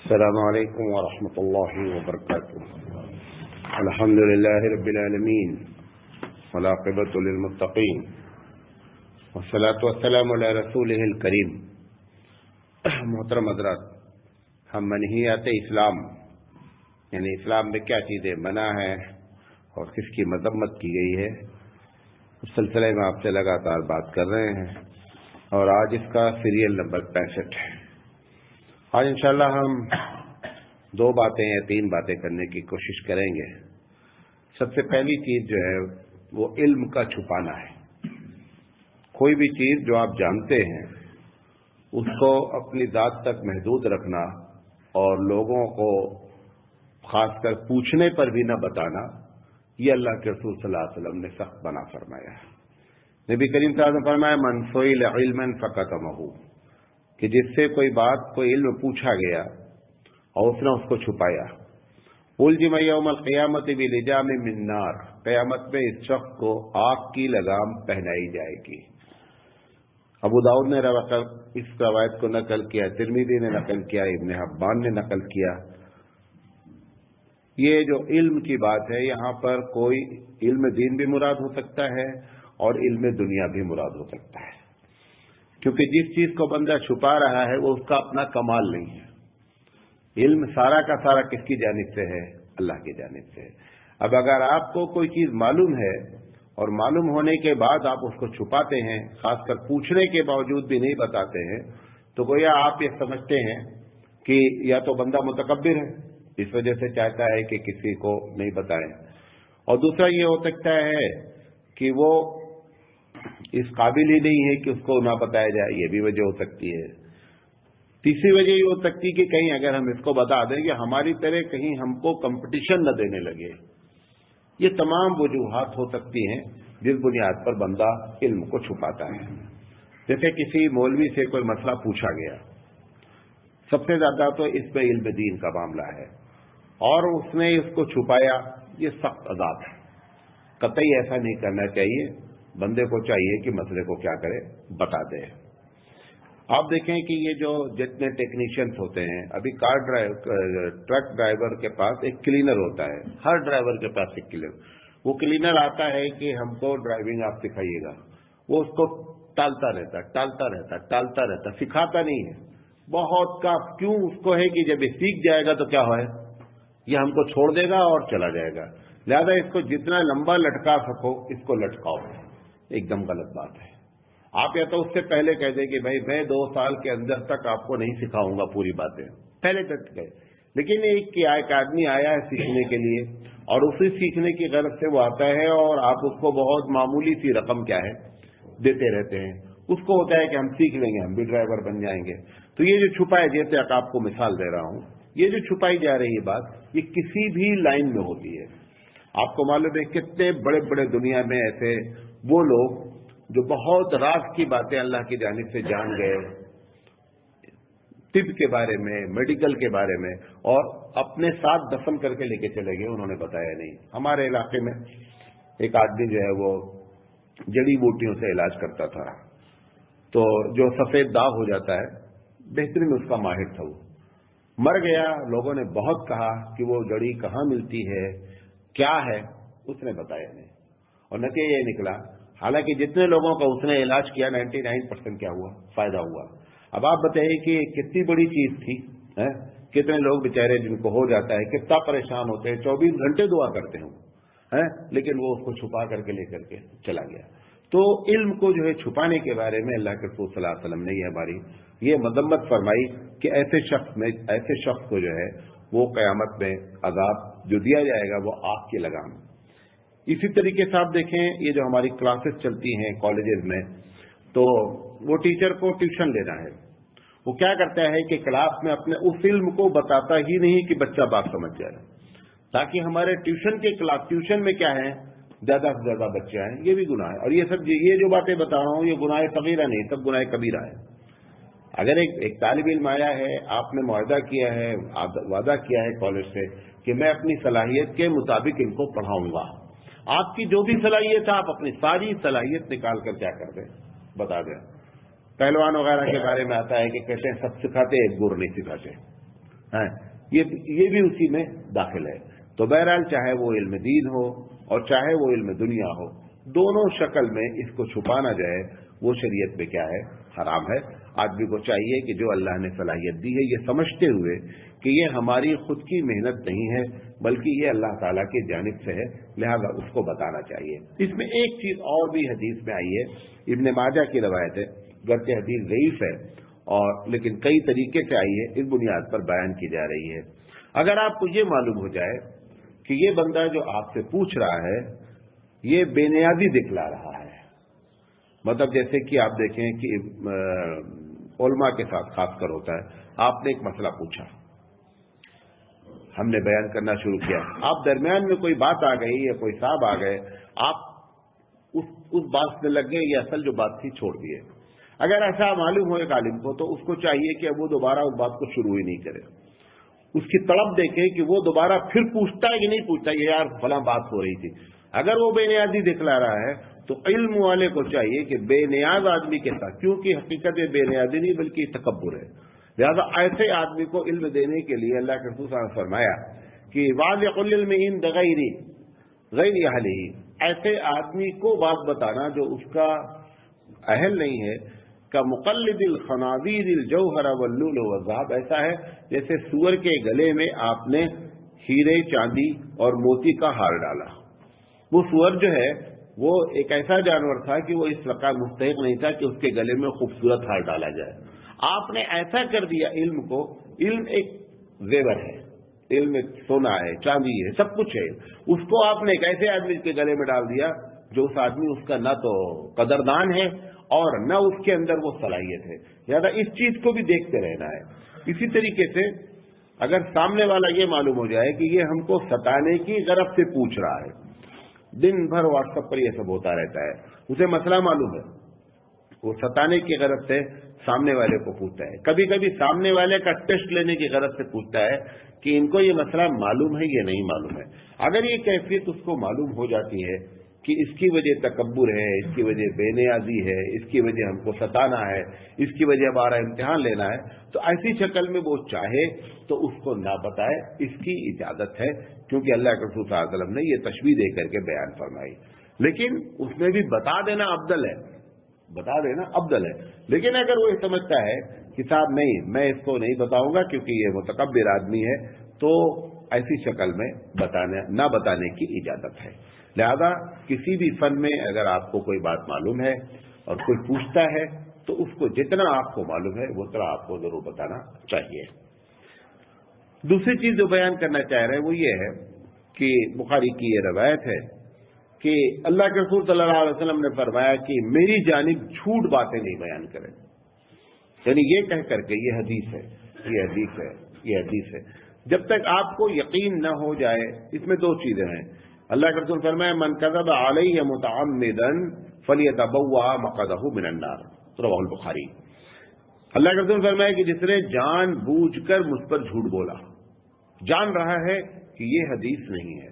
السلام علیکم ورحمۃ اللہ وبرکاتہ۔ الحمد للہ رب العالمین والعاقبۃ للمتقین والصلاۃ والسلام علی رسولہ الکریم۔ محترم حضرات، ہم منہیات اسلام یعنی اسلام میں کیا چیزیں منع ہیں اور کس کی مذمت کی گئی ہے، اس سلسلے میں آپ سے لگاتار بات کر رہے ہیں، اور آج اس کا سیریل نمبر 65 ہے۔ آج انشاءاللہ ہم 2 باتیں یا 3 باتیں کرنے کی کوشش کریں گے۔ سب سے پہلی چیز جو ہے وہ علم کا چھپانا ہے۔ کوئی بھی چیز جو آپ جانتے ہیں اس کو اپنی ذات تک محدود رکھنا اور لوگوں کو خاص کر پوچھنے پر بھی نہ بتانا، یہ اللہ کے رسول صلی اللہ علیہ وسلم نے سخت منع فرمایا ہے۔ نبی کریم صلی اللہ علیہ وسلم نے فرمایا من سئل علما فکتمہ، کہ جس سے کوئی بات کوئی علم پوچھا گیا اور اس نے اس کو چھپایا، الجم یوم القیامت بلجام من نار، قیامت میں اس شخص کو آگ کی لگام پہنائی جائے گی۔ ابو داؤد نے اس روایت کو نقل کیا، ترمذی نے نقل کیا، ابن حبان نے نقل کیا۔ یہ جو علم کی بات ہے، یہاں پر کوئی علم دین بھی مراد ہو سکتا ہے اور علم دنیا بھی مراد ہو سکتا ہے، کیونکہ جس چیز کو بندہ چھپا رہا ہے وہ اس کا اپنا کمال نہیں ہے۔ علم سارا کا سارا کس کی جانب سے ہے؟ اللہ کی جانب سے ہے۔ اب اگر آپ کو کوئی چیز معلوم ہے اور معلوم ہونے کے بعد آپ اس کو چھپاتے ہیں، خاص کر پوچھنے کے باوجود بھی نہیں بتاتے ہیں، تو گویا آپ یہ سمجھتے ہیں کہ یا تو بندہ متکبر ہے، اس وجہ سے چاہتا ہے کہ کسی کو نہیں بتائیں، اور دوسرا یہ ہو سکتا ہے کہ وہ اس قابل ہی نہیں ہے کہ اس کو نہ بتایا جائے، یہ بھی وجہ ہو سکتی ہے۔ تیسری وجہ یہ ہو سکتی ہے کہ کہیں اگر ہم اس کو بتا دیں کہ ہماری طرح کہیں ہم کو کمپٹیشن نہ دینے لگے۔ یہ تمام وجوہات ہو سکتی ہیں جس بنیاد پر بندہ علم کو چھپاتا ہے۔ جیسے کسی مولوی سے کوئی مسئلہ پوچھا گیا، سب سے زیادہ تو اس میں علم دین کا معاملہ ہے، اور اس نے اس کو چھپایا، یہ سخت عذاب ہے۔ قطعی ایسا نہیں کرنا چاہیے، بندے کو چاہیے کہ مسئلے کو کیا کرے، بتا دے۔ آپ دیکھیں کہ یہ جو جتنے ٹیکنیشینز ہوتے ہیں، ابھی ٹرک ڈرائیور کے پاس ایک کلینر ہوتا ہے، ہر ڈرائیور کے پاس ایک کلینر، وہ کلینر آتا ہے کہ ہم کو ڈرائیونگ آپ سکھائیے گا، وہ اس کو ٹالتا رہتا، سکھاتا نہیں ہے۔ بہت کا کیوں اس کو ہے کہ جب یہ سیکھ جائے گا تو کیا ہوئے، یہ ہم کو چھوڑ دے گا اور چلا جائے گا، لہذا اس کو جتنا لمبا لٹکا سکو اس کو لٹکاؤ۔ ایک دم غلط بات ہے۔ آپ یا تو اس سے پہلے کہہ دیں کہ بھائی میں 2 سال کے اندر تک آپ کو نہیں سکھاؤں گا پوری باتیں، پہلے تک گئے، لیکن ایک آدمی آیا ہے سیکھنے کے لیے، اور اسی سیکھنے کی غرض سے وہ آتا ہے اور آپ اس کو بہت معمولی سی رقم کیا ہے دیتے رہتے ہیں، اس کو ہوتا ہے کہ ہم سیکھ لیں گے، ہم بھی ڈرائیور بن جائیں گے۔ تو یہ جو چھپائے، جیسے آپ کو مثال دے رہا ہوں، یہ جو چھپائی جا رہی ہے بات، یہ کسی بھی لائن میں ہوتی ہے۔ آپ کو معلوم ہے کتنے بڑے بڑے دنیا میں ایسے وہ لوگ جو بہت راز کی باتیں اللہ کی جانب سے جان گئے، طب کے بارے میں، میڈیکل کے بارے میں، اور اپنے ساتھ دفن کر کے لے کے چلے گئے، انہوں نے بتایا نہیں۔ ہمارے علاقے میں ایک آدمی جو ہے وہ جڑی بوٹیوں سے علاج کرتا تھا، تو جو سفید داغ ہو جاتا ہے، بہترین اس کا ماہر تھا، وہ مر گیا۔ لوگوں نے بہت کہا کہ وہ جڑی کہاں ملتی ہے، کیا ہے، اس نے بتایا نہیں، اور نتیجہ یہ نکلا حالانکہ جتنے لوگوں کا اس نے علاج کیا 99% کیا ہوا، فائدہ ہوا۔ اب آپ بتائیے کہ کتنی بڑی چیز تھی، کتنے لوگ بیچارے جن کو ہو جاتا ہے کتنا پریشان ہوتے ہیں، 24 گھنٹے دعا کرتے ہیں، لیکن وہ اس کو چھپا کر کے لے کر کے چلا گیا۔ تو علم کو جو ہے چھپانے کے بارے میں اللہ کے رسول صلی اللہ علیہ وسلم نے یہ مذمت فرمائی کہ ایسے شخص کو جو ہے وہ قیامت میں عذاب جو دیا جائے گا وہ آگ کی لگام۔ اسی طریقے سے آپ دیکھیں یہ جو ہماری کلاسز چلتی ہیں کالجز میں، تو وہ ٹیچر کو ٹیوشن لینا ہے، وہ کیا کرتا ہے کہ کلاس میں اپنے اس علم کو بتاتا ہی نہیں کہ بچہ بات سمجھ جائے، تاکہ ہمارے ٹیوشن میں کیا ہے، زیادہ سے زیادہ بچے آئیں، یہ بھی گناہ ہے۔ اور یہ جو باتیں بتا رہا ہوں یہ گناہ صغیرہ نہیں، سب گناہ کبیرہ ہے۔ اگر ایک طالب علم آیا ہے، آپ نے معاہدہ کیا ہے، وعدہ کیا ہے کالج سے کہ میں اپنی صلاحیت کے مطابق ان کو پڑھاؤں گا، آپ کی جو بھی صلاحیت ہے آپ اپنی ساری صلاحیت نکال کر کیا کر دیں، بتا دیں۔ پہلوان وغیرہ کے بارے میں آتا ہے کہ کہتے ہیں سب سکھاتے ایک گر نہیں سکھاتے، ہے، یہ بھی اسی میں داخل ہے۔ تو بہرحال چاہے وہ علم دین ہو اور چاہے وہ علم دنیا ہو، دونوں شکل میں اس کو چھپانا جائے وہ شریعت میں کیا ہے، حرام ہے۔ آدمی کو چاہیے کہ جو اللہ نے صلاحیت دی ہے یہ سمجھتے ہوئے کہ یہ ہماری خود کی محنت نہیں ہے بلکہ یہ اللہ تعالیٰ کی جانب سے ہے، لہذا اس کو بتانا چاہیے۔ اس میں ایک چیز اور بھی حدیث میں آئی ہے، ابن ماجہ کی روایت ہے، گرچہ حدیث ضعیف ہے اور لیکن کئی طریقے سے آئی ہے، اس بنیاد پر بیان کی جا رہی ہے۔ اگر آپ کو یہ معلوم ہو جائے کہ یہ بندہ جو آپ سے پوچھ رہا ہے یہ بے نیازی دکھلا رہا ہے، مطلب جیسے کہ آپ دیکھیں کہ علماء کے ساتھ خاص کر ہوتا ہے، آپ نے ایک مسئلہ پوچھا، ہم نے بیان کرنا شروع کیا، آپ درمیان میں کوئی بات آ گئی یا کوئی صاحب آ گئے، آپ اس بات میں لگ گئے، یہ اصل جو بات تھی چھوڑ دیے۔ اگر ایسا معلوم ہو ایک عالم کو تو اس کو چاہیے کہ وہ دوبارہ اس بات کو شروع ہی نہیں کرے، اس کی طلب دیکھے کہ وہ دوبارہ پھر پوچھتا ہے کہ نہیں پوچھتا، یہ یار فلاں بات ہو رہی تھی۔ اگر وہ بے نیازی دکھلا رہا ہے تو علم والے کو چاہیے کہ بے نیاز آدمی کے ساتھ، کیونکہ حقیقت یہ بے نیازی نہیں بلکہ تکبر ہے، لہذا ایسے آدمی کو علم دینے کے لیے اللہ کے رسول صلی اللہ علیہ وسلم نے فرمایا کہ واضح العلم عند غیر اہلہ، ایسے آدمی کو بات بتانا جو اس کا اہل نہیں ہے، کا مقلد الخنازیر الجوہر واللؤلؤ والذهب، ایسا ہے جیسے سور کے گلے میں آپ نے ہیرے چاندی اور موتی کا ہار ڈالا۔ وہ سور جو ہے وہ ایک ایسا جانور تھا کہ وہ اس پرکار مستحق نہیں تھا کہ اس کے گلے میں خوبصورت ہار ڈالا جائے، آپ نے ایسا کر دیا علم کو۔ علم ایک زیور ہے، علم ایک سونا ہے، چاندی ہے، سب کچھ ہے، اس کو آپ نے ایک ایسے آدمی کے گلے میں ڈال دیا جو اس آدمی اس کا نہ تو قدردان ہے اور نہ اس کے اندر وہ صلاحیت ہے، لہذا اس چیز کو بھی دیکھتے رہنا ہے۔ اسی طریقے سے اگر سامنے والا یہ معلوم ہو جائے کہ یہ ہم کو ستانے کی غرض سے پوچھ رہا ہے، دن بھر واٹس ایپ پر یہ سب ہوتا رہتا ہے، اسے مسئلہ معلوم ہے، وہ ستانے کی غرض سے سامنے والے کو پوچھتا ہے، کبھی کبھی سامنے والے کا ٹیسٹ لینے کی غرض سے پوچھتا ہے کہ ان کو یہ مسئلہ معلوم ہے یا نہیں معلوم ہے۔ اگر یہ کیفیت اس کو معلوم ہو جاتی ہے کہ اس کی وجہ تکبر ہے، اس کی وجہ بے نیازی ہے، اس کی وجہ ہم کو ستانا ہے، اس کی وجہ ہمارا امتحان لینا ہے، تو ایسی شکل میں وہ چاہے تو اس کو نہ بتائے، اس کی اجازت ہے، کیونکہ اللہ کے رسول صلی اللہ علیہ وسلم نے یہ تشبیہ دے کر کے بیان فرمائی۔ لیکن اس میں بھی بتا دینا افضل ہے، بتا دینا افضل ہے۔ لیکن اگر وہ یہ سمجھتا ہے کہ صاحب نہیں میں اس کو نہیں بتاؤں گا کیونکہ یہ متکبر آدمی ہے، تو ایسی شکل میں نہ بتانے کی اجازت ہے۔ لہذا کسی بھی فن میں اگر آپ کو کوئی بات معلوم ہے اور کوئی پوچھتا ہے تو اس کو جتنا آپ کو معلوم ہے وہ اتنا آپ کو ضرور بتانا چاہیے۔ دوسری چیز جو بیان کرنا چاہ رہے ہیں وہ یہ ہے کہ بخاری کی یہ روایت ہے کہ اللہ کے رسول صلی اللہ علیہ وسلم نے فرمایا کہ میری جانب جھوٹ باتیں نہیں بیان کریں، یعنی یہ کہہ کر کے یہ حدیث ہے، یہ حدیث ہے، یہ حدیث ہے، جب تک آپ کو یقین نہ ہو جائے۔ اس میں دو چیزیں ہیں، اللہ کے رسول فرمایا من کذب علی متعمدا فلیتبوأ مقعدہ من النار، رواه البخاری۔ اللہ کے رسول فرمایا کہ جس نے جان بوجھ کر مجھ پر جھوٹ بولا، جان رہا ہے کہ یہ حدیث نہیں ہے،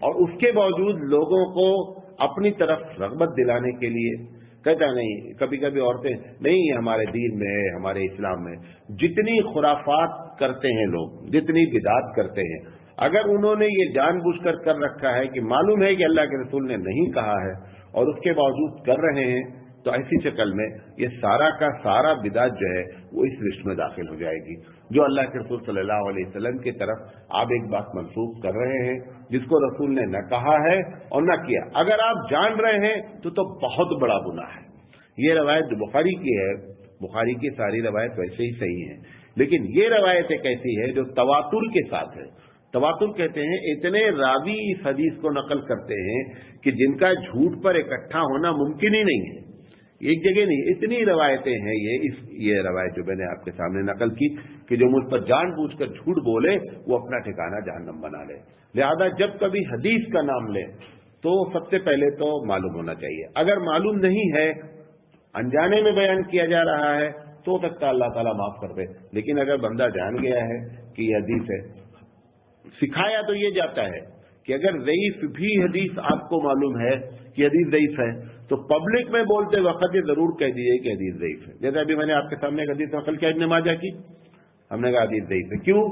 اور اس کے باوجود لوگوں کو اپنی طرف رغبت دلانے کے لیے کہتا نہیں، کبھی کبھی عورتیں نہیں ہمارے دین میں ہے، ہمارے اسلام میں جتنی خرافات کرتے ہیں لوگ، جتنی بدعات کرتے ہیں، اگر انہوں نے یہ جان بوجھ کر رکھا ہے کہ معلوم ہے کہ اللہ کے رسول نے نہیں کہا ہے اور اس کے باوجود کر رہے ہیں، تو ایسی شکل میں یہ سارا کا سارا بدعت جو ہے وہ اس لسٹ میں داخل ہو جائے گی۔ جو اللہ کے رسول صلی اللہ علیہ وسلم کی طرف آپ ایک بات منسوخ کر رہے ہیں جس کو رسول نے نہ کہا ہے اور نہ کیا، اگر آپ جان رہے ہیں تو بہت بڑا گناہ ہے۔ یہ روایت جو بخاری کی ہے، بخاری کی ساری روایت ویسے ہی صحیح ہیں، لیکن یہ روایت ایک ایسی ہے جو تواتر کے ساتھ ہے۔ تواتر کہتے ہیں اتنے راوی اس حدیث کو نقل کرتے ہیں کہ جن کا جھوٹ پر اکٹھا ہونا ممکن ہی نہیں ہے، ایک جگہ نہیں، اتنی روایتیں ہیں۔ یہ روایت جو میں نے آپ کے سامنے نقل کی کہ جو مجھ پر جان بوجھ کر جھوٹ بولے وہ اپنا ٹھکانہ جہنم بنا لے۔ لہذا جب کبھی حدیث کا نام لے تو سب سے پہلے تو معلوم ہونا چاہیے، اگر معلوم نہیں ہے، انجانے میں بیان کیا جا رہا ہے تو ہو سکتا اللہ تعالیٰ معاف کر دے، لیکن اگر بندہ جان گیا ہے کہ یہ حدیث ہے، سکھایا تو یہ جاتا ہے کہ اگر ضعیف بھی حدیث آپ کو معلوم ہے کہ حدیث ضعیف ہے تو پبلک میں بولتے وقت یہ ضرور کہہ دیجیے کہ حدیث ضعیف ہے۔ جیسے ابھی میں نے آپ کے سامنے ایک حدیث نقل کیا ابن ماجہ کی، ہم نے کہا حدیث ضعیف ہے. کیوں؟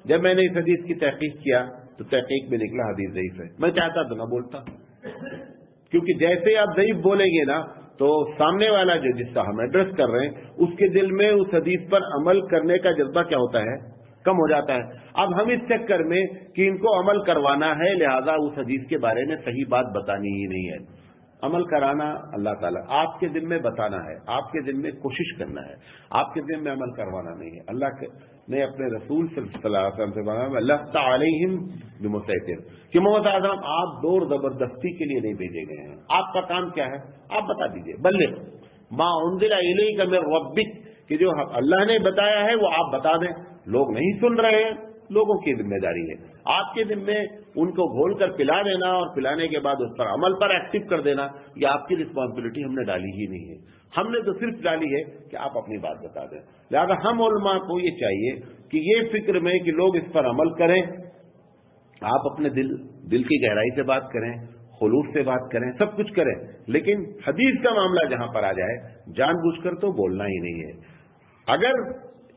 جب میں نے اس حدیث کی تحقیق کیا تو تحقیق میں نکلا حدیث ضعیف ہے. میں چاہتا تو نہ بولتا، کیونکہ جیسے آپ ضعیف بولیں گے نا تو سامنے والا جو جس کا ہم ایڈریس کر رہے ہیں اس کے دل میں اس حدیث پر عمل کرنے کا جذبہ کیا ہوتا ہے؟ کم ہو جاتا ہے. اب ہم اس چکر میں کہ ان کو عمل کروانا ہے، لہذا اس حدیث کے بارے میں صحیح بات بتانی ہی نہیں ہے. عمل کرانا اللہ تعالیٰ آپ کے دل میں بتانا ہے، آپ کے دل میں کوشش کرنا ہے، آپ کے دل میں عمل کروانا نہیں ہے. اللہ نے اپنے رسول صلی اللہ علیہ وسلم سے فرمایا لست علیہم بمسیطر، کہ محمد صلی اللہ علیہ وسلم آپ زور زبردستی کے لیے نہیں بھیجے گئے ہیں. آپ کا کام کیا ہے؟ آپ بتا دیجئے. بلغ ما انزل الیک من ربک، کہ جو اللہ نے بتایا ہے وہ آپ بتا دیں. لوگ نہیں سن رہے ہیں، لوگوں کی ذمہ داری ہے. آپ کے ذمے ان کو گھول کر پلا دینا اور پلانے کے بعد اس پر عمل پر ایکٹیو کر دینا، یہ آپ کی رسپانسبلٹی ہم نے ڈالی ہی نہیں ہے. ہم نے تو صرف ڈالی ہے کہ آپ اپنی بات بتا دیں. لہذا ہم علماء کو یہ چاہیے کہ یہ فکر میں کہ لوگ اس پر عمل کریں. آپ اپنے دل کی گہرائی سے بات کریں، خلوص سے بات کریں، سب کچھ کریں، لیکن حدیث کا معاملہ جہاں پر آ جائے جان بوجھ کر تو بولنا ہی نہیں ہے. اگر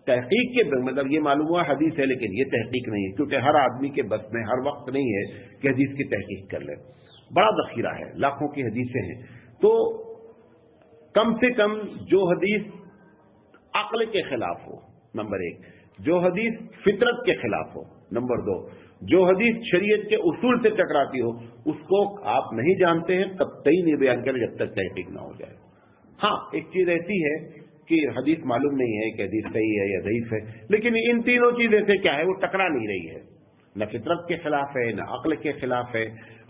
تحقیق کے مطلب یہ معلوم ہوا حدیث ہے لیکن یہ تحقیق نہیں ہے، کیونکہ ہر آدمی کے بس میں ہر وقت نہیں ہے کہ حدیث کی تحقیق کر لے. بڑا ذخیرہ ہے، لاکھوں کی حدیثیں ہیں. تو کم سے کم جو حدیث عقل کے خلاف ہو، نمبر 1، جو حدیث فطرت کے خلاف ہو، نمبر 2، جو حدیث شریعت کے اصول سے ٹکراتی ہو، اس کو آپ نہیں جانتے ہیں تب تک نہیں بیان کریں جب تک تحقیق نہ ہو جائے. ہاں ایک چیز ایسی ہے کہ حدیث معلوم نہیں ہے کہ حدیث صحیح ہے یا ضعیف ہے، لیکن ان تینوں چیزیں سے کیا ہے وہ ٹکرا نہیں رہی ہے. نہ فطرت کے خلاف ہے، نہ عقل کے خلاف ہے،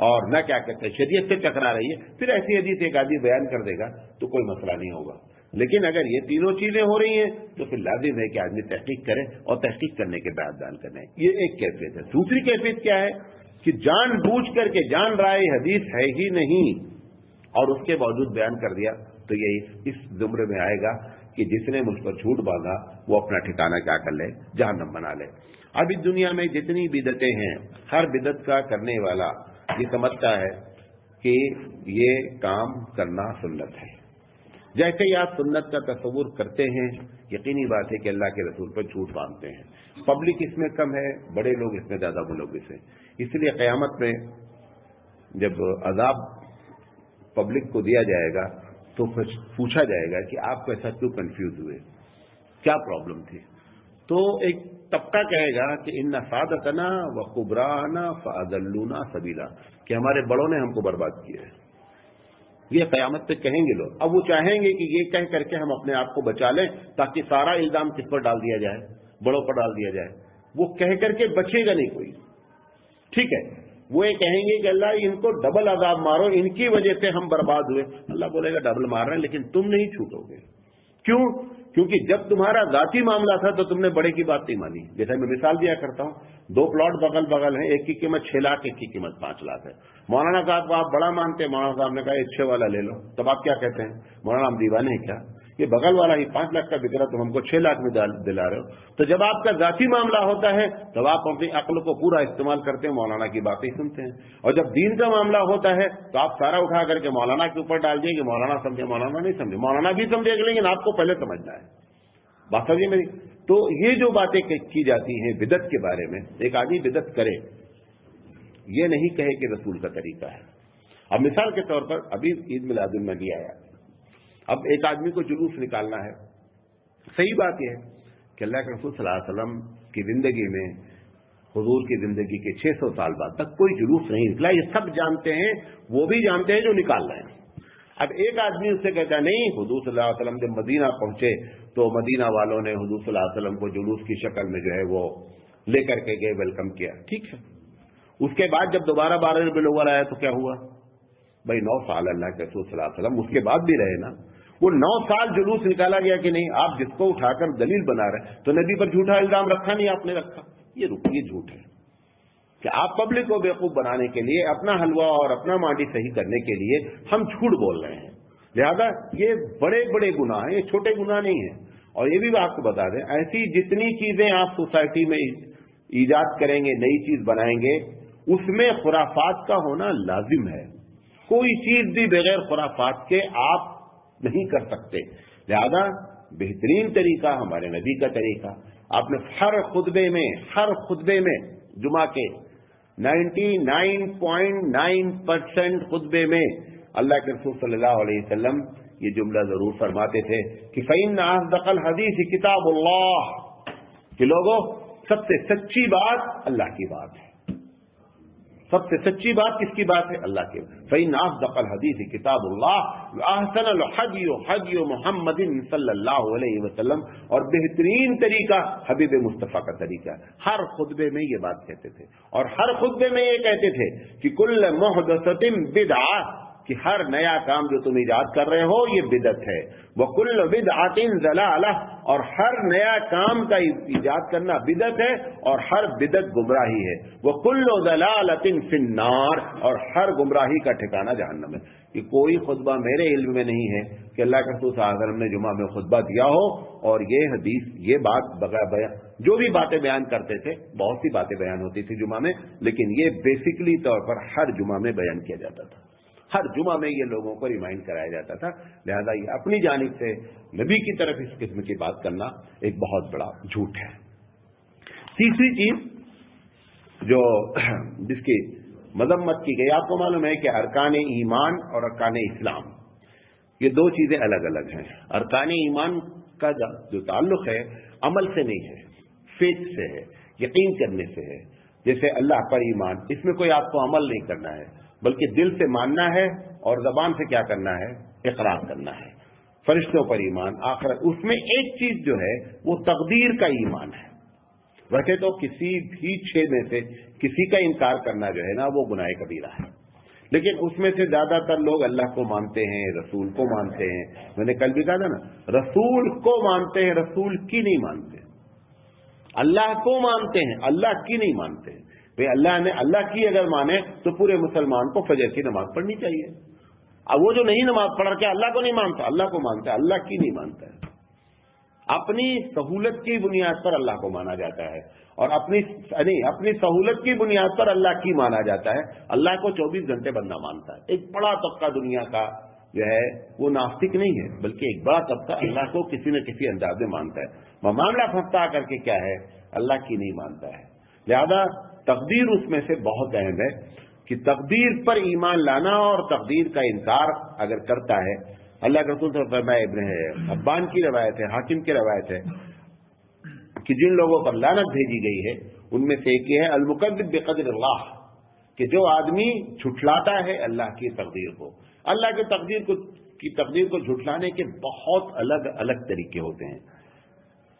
اور نہ کیا کہتے ہیں شریعت سے ٹکرا رہی ہے. پھر ایسی حدیث ایک آدمی بیان کر دے گا تو کوئی مسئلہ نہیں ہوگا. لیکن اگر یہ تینوں چیزیں ہو رہی ہیں تو پھر لازم ہے کہ آدمی تحقیق کرے، اور تحقیق کرنے کے بعد بیان کرنا ہے. یہ ایک کیفیت ہے. دوسری کیفیت کیا ہے کہ جان بوجھ کر کے جان رہا ہے حدیث ہے ہی نہیں اور اس کے باوجود بیان کر دیا، تو یہ اس زمرے میں آئے گا کہ جس نے مجھ پر جھوٹ باندھا وہ اپنا ٹھکانہ کیا کر لے؟ جہنم بنا لے. اب اس دنیا میں جتنی بدعتیں ہیں، ہر بدعت کا کرنے والا یہ سمجھتا ہے کہ یہ کام کرنا سنت ہے. جیسے ہی آپ سنت کا تصور کرتے ہیں، یقینی بات ہے کہ اللہ کے رسول پر جھوٹ باندھتے ہیں. پبلک اس میں کم ہے، بڑے لوگ اس میں زیادہ ملوث ہیں. اس لیے قیامت میں جب عذاب پبلک کو دیا جائے گا تو پوچھا جائے گا کہ آپ کو ایسا کیوں کنفیوز ہوئے، کیا پرابلم تھی؟ تو ایک طبقہ کہے گا کہ ان سادتنا و کبرانا فاضلونا سبیلا، کہ ہمارے بڑوں نے ہم کو برباد کیا ہے. یہ قیامت پہ کہیں گے لوگ. اب وہ چاہیں گے کہ یہ کہہ کر کے ہم اپنے آپ کو بچا لیں تاکہ سارا الزام کس پر ڈال دیا جائے؟ بڑوں پر ڈال دیا جائے. وہ کہہ کر کے بچے گا نہیں کوئی. ٹھیک ہے، وہ یہ کہیں گے کہ اللہ ان کو ڈبل عذاب مارو، ان کی وجہ سے ہم برباد ہوئے. اللہ بولے گا ڈبل مار رہے ہیں لیکن تم نہیں چھوٹو گے. کیوں؟ کیونکہ جب تمہارا ذاتی معاملہ تھا تو تم نے بڑے کی بات نہیں مانی. جیسے میں مثال دیا کرتا ہوں، 2 پلاٹ بغل بغل ہیں، ایک کی قیمت 6 لاکھ، ایک کی قیمت 5 لاکھ ہے. مولانا صاحب کو آپ بڑا مانتے ہیں، مولانا صاحب نے کہا 6 والا لے لو. تب آپ کیا کہتے ہیں؟ مولانا ہم دیوانے ہیں کیا؟ یہ بغل والا ہی 5 لاکھ کا بک رہا تم ہم کو 6 لاکھ میں دلا رہے ہو. تو جب آپ کا ذاتی معاملہ ہوتا ہے تب آپ اپنی عقل کو پورا استعمال کرتے ہیں، مولانا کی باتیں سنتے ہیں. اور جب دین کا معاملہ ہوتا ہے تو آپ سارا اٹھا کر کے مولانا کے اوپر ڈال دیں کہ مولانا سمجھے، مولانا نہیں سمجھے. مولانا بھی سمجھے گا لیکن آپ کو پہلے سمجھنا ہے. بات سمجھے میری؟ تو یہ جو باتیں کی جاتی ہیں بدعت کے بارے میں، ایک آدمی بدعت کرے یہ نہیں کہے کہ رسول کا طریقہ ہے. اب مثال کے طور پر ابھی عید میلاد النبی آیا، اب ایک آدمی کو جلوس نکالنا ہے. صحیح بات یہ ہے کہ اللہ کے رسول صلی اللہ علیہ وسلم کی زندگی میں، حضور کی زندگی کے 600 سال بعد تک کوئی جلوس نہیں نکلا. یہ سب جانتے ہیں، وہ بھی جانتے ہیں جو نکال رہے ہیں. اب ایک آدمی اس سے کہتا ہے نہیں، حضور صلی اللہ علیہ وسلم جب مدینہ پہنچے تو مدینہ والوں نے حضور صلی اللہ علیہ وسلم کو جلوس کی شکل میں جو ہے وہ لے کر کے گئے، ویلکم کیا. ٹھیک ہے، اس کے بعد جب دوبارہ 12 ربیع الاول آیا تو کیا ہوا؟ بھائی 9 سال اللہ کے رسول صلی اللہ علیہ وسلم اس کے بعد بھی رہے نا. وہ 9 سال جلوس نکالا گیا کہ نہیں؟ آپ جس کو اٹھا کر دلیل بنا رہے تو نبی پر جھوٹا الزام رکھا نہیں، آپ نے رکھا. یہ جھوٹ ہے کہ آپ پبلک کو بیوقوف بنانے کے لیے، اپنا حلوہ اور اپنا مانڈی صحیح کرنے کے لیے ہم جھوٹ بول رہے ہیں. لہذا یہ بڑے بڑے گناہ ہیں، یہ چھوٹے گناہ نہیں ہیں. اور یہ بھی آپ کو بتا دیں، ایسی جتنی چیزیں آپ سوسائٹی میں ایجاد کریں گے، نئی چیز بنائیں گے، اس میں خرافات کا ہونا لازم ہے. کوئی چیز بھی بغیر خرافات کے آپ نہیں کر سکتے. لہذا بہترین طریقہ ہمارے نبی کا طریقہ، آپ نے ہر خطبے میں جمعہ کے 99.9% خطبے میں اللہ کے رسول صلی اللہ علیہ وسلم یہ جملہ ضرور فرماتے تھے کہ فَإِنَّ أَصْدَقَ الْحَدِيثِ كِتَابُ اللَّهِ کہ لوگوں سب سے سچی بات اللہ کی بات ہے. سب سے سچی بات کس کی بات ہے؟ اللہ کی. فَإِنَّ أَصْدَقَ الْحَدِيثِ كِتَابُ اللَّهِ وَأَحْسَنَ الْهَدْيِ هَدْيُ مُحَمَّدٍ صلی اللہ علیہ وسلم اور بہترین طریقہ حبیب مصطفیٰ کا طریقہ. ہر خطبے میں یہ بات کہتے تھے اور ہر خطبے میں یہ کہتے تھے کہ کل محدثۃ بدعہ کہ ہر نیا کام جو تم ایجاد کر رہے ہو یہ بدعت ہے. وَكُلُّ بِدْعَةٍ ضَلَالَةٍ اور ہر نیا کام کا ایجاد کرنا بدعت ہے اور ہر بدعت گمراہی ہے. وَكُلُّ ضَلَالَةٍ فِي النَّارِ اور ہر گمراہی کا ٹھکانہ جہنم ہے. کہ کوئی خطبہ میرے علم میں نہیں ہے کہ اللہ کے رسول صلی اللہ علیہ وسلم نے جمعہ میں خطبہ دیا ہو اور یہ حدیث یہ بات بغیر بیان جو بھی باتیں بیان کرتے تھے بہت سی باتیں بیان ہوتی تھی جمعہ میں لیکن یہ بیسکلی طور پر ہر جمعہ میں بیان کیا جاتا تھا. ہر جمعہ میں یہ لوگوں کو ریمائنڈ کرایا جاتا تھا. لہذا یہ اپنی جانب سے نبی کی طرف اس قسم کی بات کرنا ایک بہت بڑا جھوٹ ہے. تیسری چیز جو جس کی مذمت کی گئی، آپ کو معلوم ہے کہ ارکان ایمان اور ارکان اسلام یہ دو چیزیں الگ الگ ہیں. ارکان ایمان کا جو تعلق ہے عمل سے نہیں ہے، فیتھ سے ہے، یقین کرنے سے ہے. جیسے اللہ پر ایمان، اس میں کوئی آپ کو عمل نہیں کرنا ہے بلکہ دل سے ماننا ہے اور زبان سے کیا کرنا ہے؟ اقرار کرنا ہے. فرشتوں پر ایمان، آخرت، اس میں ایک چیز جو ہے وہ تقدیر کا ایمان ہے. ویسے تو کسی بھی چھ میں سے کسی کا انکار کرنا جو ہے نا وہ گناہ کبیرہ ہے، لیکن اس میں سے زیادہ تر لوگ اللہ کو مانتے ہیں، رسول کو مانتے ہیں. میں نے کل بھی کہا تھا نا، رسول کو مانتے ہیں، رسول کی نہیں مانتے. اللہ کو مانتے ہیں، اللہ کی نہیں مانتے. بھئی اللہ کی اگر مانے تو پورے مسلمان کو فجر کی نماز پڑھنی چاہیے. اب وہ جو نہیں نماز پڑھ کے اللہ کو نہیں مانتا، اللہ کو مانتا ہے، اللہ کی نہیں مانتا ہے. اپنی سہولت کی بنیاد پر اللہ کو مانا جاتا ہے اور اپنی سہولت کی بنیاد پر اللہ کی مانا جاتا ہے. اللہ کو 24 گھنٹے بندہ مانتا ہے. ایک بڑا طبقہ دنیا کا جو ہے وہ ناستک نہیں ہے بلکہ ایک بڑا طبقہ اللہ کو کسی نہ کسی انداز میں مانتا ہے. معاملہ پھنستا کر کے کیا ہے؟ اللہ کی نہیں مانتا ہے. لہذا تقدیر اس میں سے بہت اہم ہے کہ تقدیر پر ایمان لانا اور تقدیر کا انکار اگر کرتا ہے. اللہ کے رسول صلی اللہ علیہ وسلم ابن حبان کی روایت ہے، حاکم کی روایت ہے کہ جن لوگوں پر لعنت بھیجی گئی ہے ان میں سے ایک یہ ہے المکذب بقدر اللہ، کہ جو آدمی جھٹلاتا ہے اللہ کی تقدیر کو. اللہ کی تقدیر کو جھٹلانے کے بہت الگ الگ طریقے ہوتے ہیں.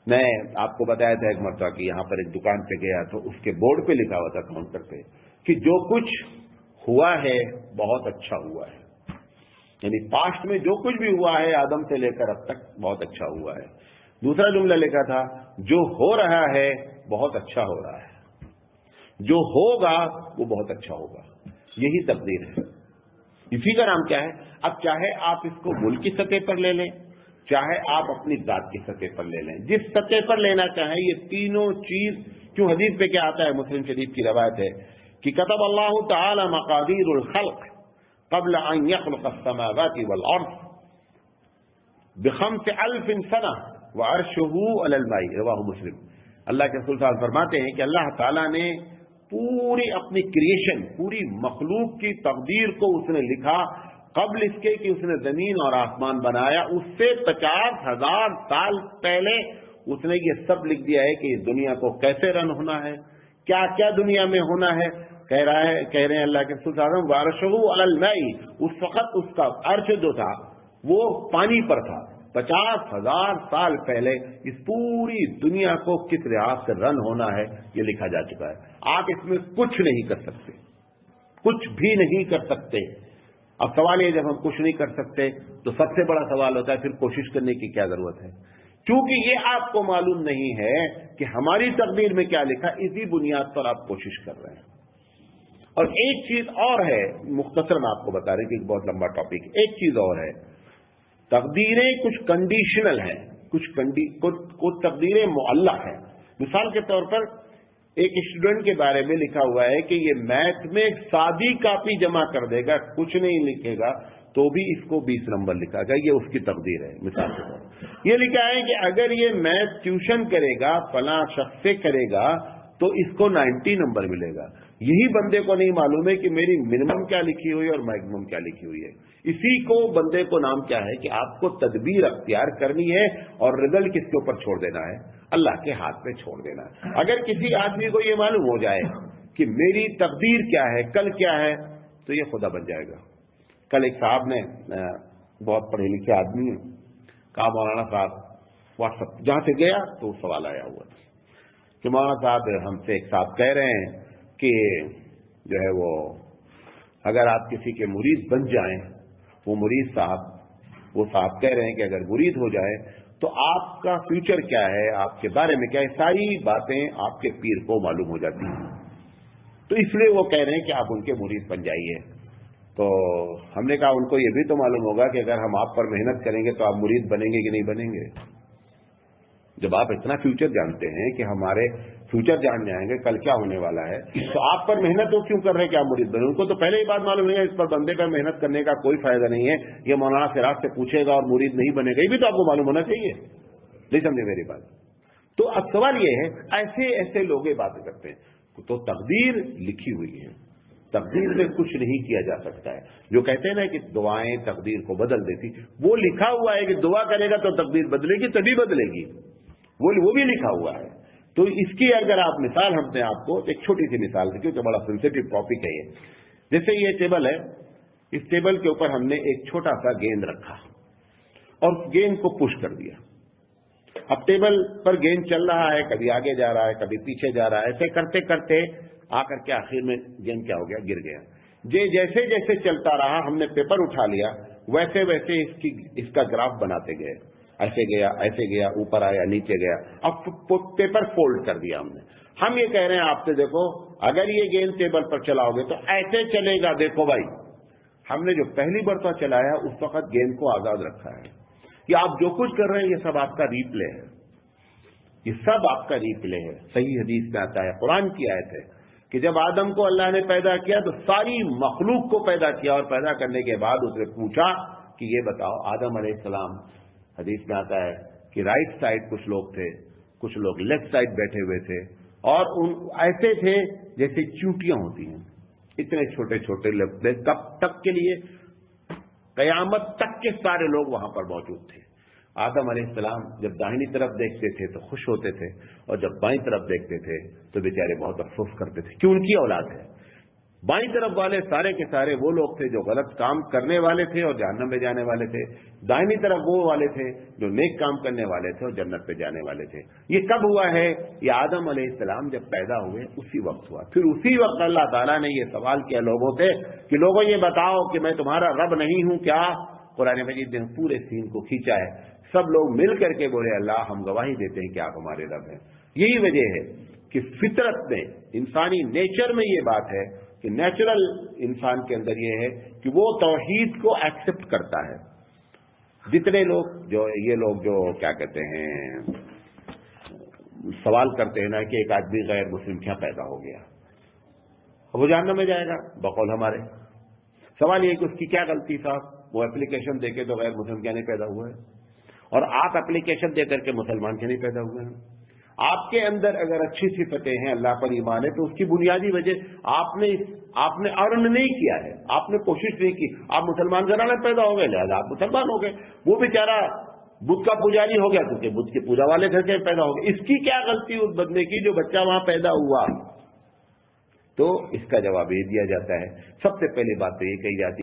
میں آپ کو بتایا تھا ایک مرتبہ کہ یہاں پر ایک دکان پہ گیا تو اس کے بورڈ پہ لکھا ہوا تھا کاؤنٹر پہ کہ جو کچھ ہوا ہے بہت اچھا ہوا ہے. یعنی پاسٹ میں جو کچھ بھی ہوا ہے آدم سے لے کر اب تک بہت اچھا ہوا ہے. دوسرا جملہ لکھا تھا جو ہو رہا ہے بہت اچھا ہو رہا ہے، جو ہوگا وہ بہت اچھا ہوگا. یہی تقدیر ہے. اسی کا نام کیا ہے؟ اب چاہے آپ اس کو ملک کی سطح پر لے لیں، چاہے آپ اپنی ذات کی سطح پر لے لیں، جس سطح پر لینا چاہیں. یہ تینوں چیز کیوں حدیث پہ کیا آتا ہے؟ مسلم شریف کی روایت ہے کہ كتب اللہ تعالی مقادیر الخلق قبل ان يخلق السماوات والارض ب5000 سنہ وعرشه على الماء، رواہ مسلم. اللہ کے رسول صلی اللہ علیہ وسلم فرماتے ہیں کہ اللہ تعالیٰ نے پوری اپنی کریشن، پوری مخلوق کی تقدیر کو اس نے لکھا قبل اس کے کہ اس نے زمین اور آسمان بنایا. اس سے 50,000 سال پہلے اس نے یہ سب لکھ دیا ہے کہ اس دنیا کو کیسے رن ہونا ہے، کیا کیا دنیا میں ہونا ہے. کہہ رہے ہیں اللہ کے رسول صلی اللہ علیہ وسلم وارشہ علی الماء، اس وقت اس کا عرش جو تھا وہ پانی پر تھا. 50,000 سال پہلے اس پوری دنیا کو کس لحاظ سے رن ہونا ہے یہ لکھا جا چکا ہے. آپ اس میں کچھ نہیں کر سکتے، کچھ بھی نہیں کر سکتے. اب سوال یہ جب ہم کچھ نہیں کر سکتے تو سب سے بڑا سوال ہوتا ہے پھر کوشش کرنے کی کیا ضرورت ہے؟ کیونکہ یہ آپ کو معلوم نہیں ہے کہ ہماری تقدیر میں کیا لکھا، اسی بنیاد پر آپ کوشش کر رہے ہیں. اور ایک چیز اور ہے، مختصر میں آپ کو بتا رہے ہیں کہ ایک بہت لمبا ٹاپک. ایک چیز اور ہے، تقدیریں کچھ کنڈیشنل ہیں، کچھ تقدیریں معلق ہیں. مثال کے طور پر ایک اسٹوڈنٹ کے بارے میں لکھا ہوا ہے کہ یہ میتھ میں سادی کاپی جمع کر دے گا، کچھ نہیں لکھے گا تو بھی اس کو 20 نمبر لکھا گا. یہ اس کی تقدیر ہے مثال کے طور پر. یہ لکھا ہے کہ اگر یہ میتھ ٹیوشن کرے گا فلاں شخص سے کرے گا تو اس کو 90 نمبر ملے گا. یہی بندے کو نہیں معلوم ہے کہ میری منیمم کیا لکھی ہوئی ہے اور میکسیمم کیا لکھی ہوئی ہے. اسی کو بندے کو نام کیا ہے کہ آپ کو تدبیر اختیار کرنی ہے اور رزلٹ کس کے اوپر چھوڑ دینا ہے؟ اللہ کے ہاتھ پہ چھوڑ دینا ہے. اگر کسی آدمی کو یہ معلوم ہو جائے کہ میری تقدیر کیا ہے، کل کیا ہے، تو یہ خدا بن جائے گا. کل ایک صاحب نے، بہت پڑھے لکھے آدمی ہیں، کہا مولانا صاحب واٹس ایپ جہاں سے گیا تو سوال آیا ہوا تھا کہ مولانا صاحب ہم سے ایک صاحب کہہ رہے ہیں کہ جو ہے وہ اگر آپ کسی کے مرید بن جائیں، وہ مرید صاحب، وہ صاحب کہہ رہے ہیں کہ اگر مرید ہو جائے تو آپ کا فیوچر کیا ہے، آپ کے بارے میں کیا ہے، ساری باتیں آپ کے پیر کو معلوم ہو جاتی ہیں. تو اس لیے وہ کہہ رہے ہیں کہ آپ ان کے مرید بن جائیے. تو ہم نے کہا ان کو یہ بھی تو معلوم ہوگا کہ اگر ہم آپ پر محنت کریں گے تو آپ مرید بنیں گے کہ نہیں بنیں گے. جب آپ اتنا فیوچر جانتے ہیں کہ ہمارے فیوچر جان جائیں گے کل کیا ہونے والا ہے، تو آپ پر محنت وہ کیوں کر رہے ہیں کہ آپ مرید بنے؟ ان کو تو پہلے ہی بات معلوم ہے اس پر بندے پر محنت کرنے کا کوئی فائدہ نہیں ہے. یہ مولانا سراج سے پوچھے گا اور مرید نہیں بنے گا، یہ بھی تو آپ کو معلوم ہونا چاہیے. نہیں سمجھے میری بات؟ تو اب سوال یہ ہے، ایسے ایسے لوگ باتیں کرتے ہیں. تو تقدیر لکھی ہوئی ہے، تقدیر میں کچھ نہیں کیا جا سکتا ہے. جو کہتے ہیں نا کہ دعائیں تقدیر کو بدل دیتی، وہ لکھا ہوا ہے کہ دعا کرے گا تو تقدیر بدلے گی، تبھی بدلے گی، وہ بھی لکھا ہوا ہے. تو اس کی اگر آپ مثال ہم نے آپ کو ایک چھوٹی سی مثال دی، کیونکہ بڑا سینسیٹیو ٹاپک ہے یہ. جیسے یہ ٹیبل ہے، اس ٹیبل کے اوپر ہم نے ایک چھوٹا سا گیند رکھا اور گیند کو پش کر دیا. اب ٹیبل پر گیند چل رہا ہے، کبھی آگے جا رہا ہے، کبھی پیچھے جا رہا ہے. ایسے کرتے کرتے آ کر کے آخر میں گیند کیا ہو گیا؟ گر گیا. جیسے جیسے چلتا رہا، ہم نے پیپر اٹھا لیا، ویسے ویسے اس کا گراف بناتے گئے. ایسے گیا، اوپر آیا، نیچے گیا. اب پیپر فولڈ کر دیا ہم نے. ہم یہ کہہ رہے ہیں آپ سے، دیکھو اگر یہ گیند ٹیبل پر چلاؤ گے تو ایسے چلے گا. دیکھو بھائی، ہم نے جو پہلی مرتبہ چلایا اس وقت گیند کو آزاد رکھا ہے. کہ آپ جو کچھ کر رہے ہیں یہ سب آپ کا ریپلے ہے، یہ سب آپ کا ریپلے ہے. صحیح حدیث میں آتا ہے، قرآن کی آیت ہے کہ جب آدم کو اللہ نے پیدا کیا تو ساری مخلوق کو پیدا کیا، اور پیدا کرنے کے بعد اس نے پوچھا کہ یہ بتاؤ آدم علیہ السلام، حدیث میں آتا ہے کہ رائٹ سائڈ کچھ لوگ تھے، کچھ لوگ لیفٹ سائڈ بیٹھے ہوئے تھے، اور ایسے تھے جیسے چونٹیاں ہوتی ہیں، اتنے چھوٹے چھوٹے لفظ. کب تک کے لیے؟ قیامت تک کے سارے لوگ وہاں پر موجود تھے. آدم علیہ السلام جب داہنی طرف دیکھتے تھے تو خوش ہوتے تھے، اور جب بائیں طرف دیکھتے تھے تو بیچارے بہت افسوس کرتے تھے کہ ان کی اولاد ہے. بائیں طرف والے سارے کے سارے وہ لوگ تھے جو غلط کام کرنے والے تھے اور جہنم میں جانے والے تھے. دائنی طرف وہ والے تھے جو نیک کام کرنے والے تھے اور جنت پہ جانے والے تھے. یہ کب ہوا ہے؟ یہ آدم علیہ السلام جب پیدا ہوئے اسی وقت ہوا. پھر اسی وقت اللہ تعالیٰ نے یہ سوال کیا لوگوں سے کہ لوگوں یہ بتاؤ کہ میں تمہارا رب نہیں ہوں کیا؟ قرآن مجید نے پورے سین کو کھینچا ہے. سب لوگ مل کر کے بولے اللہ ہم گواہی دیتے ہیں کہ آپ ہمارے رب ہیں. یہی وجہ ہے کہ فطرت میں، انسانی نیچر میں یہ بات ہے کہ نیچرل انسان کے اندر یہ ہے کہ وہ توحید کو ایکسپٹ کرتا ہے. جتنے لوگ یہ لوگ جو کیا کہتے ہیں سوال کرتے ہیں نا کہ ایک آدمی غیر مسلم کیا پیدا ہو گیا، وہ جہنم میں جائے گا بقول ہمارے. سوال یہ کہ اس کی کیا غلطی صاحب؟ وہ اپلیکیشن دے کے تو غیر مسلم کیا نہیں پیدا ہوئے، اور آپ اپلیکیشن دے کر کے مسلمان کیا نہیں پیدا ہوئے ہیں. آپ کے اندر اگر اچھی صفتیں ہیں، اللہ پر ایمان ہے، تو اس کی بنیادی وجہ آپ نے ارن نہیں کیا ہے، آپ نے کوشش نہیں کی. آپ مسلمان گھرانے پیدا ہو گئے لہذا آپ مسلمان ہو گئے. وہ بیچارہ بدھ کا پجاری ہو گیا کیونکہ بدھ کی پوجا والے گھر کے پیدا ہو گئے. اس کی کیا غلطی اس بندے کی جو بچہ وہاں پیدا ہوا؟ تو اس کا جواب یہ دیا جاتا ہے. سب سے پہلی بات تو یہ کہی جاتی ہے